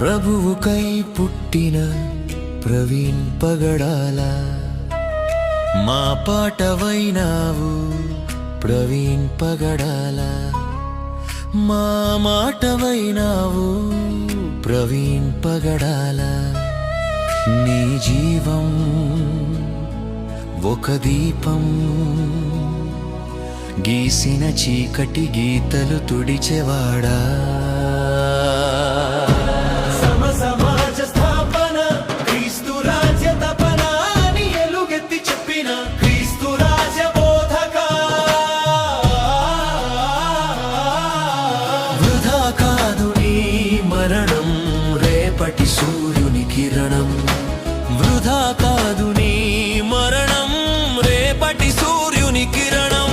ప్రభువుకై పుట్టిన ప్రవీణ్ పగడాల మా పాటవైనావు ప్రవీణ్ పగడాల మా మాటవైనావు ప్రవీణ్ పగడాల నీ జీవం ఒక దీపం గీసిన చీకటి గీతలు తుడిచెవాడా రేపటి సూర్యుని కిరణం వృధా కాదు నీ మరణం రేపటి సూర్యుని కిరణం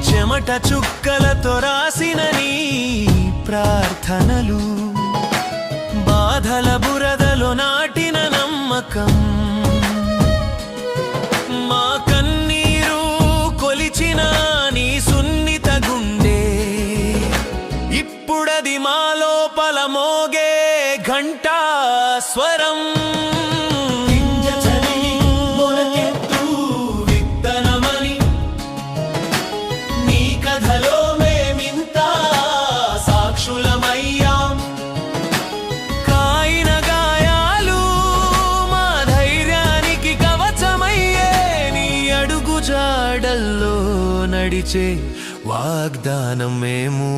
చెమట చుక్కలతో రాసిన నీ ప్రార్థనలు బాధల బురదలో నాటిన నమ్మకం మా కన్నీరు కొలిచిన నీ సున్నిత గుండె ఇప్పుడది మా లోపల మోగే ఘంటా స్వరం నీ కథలో మేమింత సాక్షులమయ్యాం జాడల్లో నడిచే వాగ్దానం మేము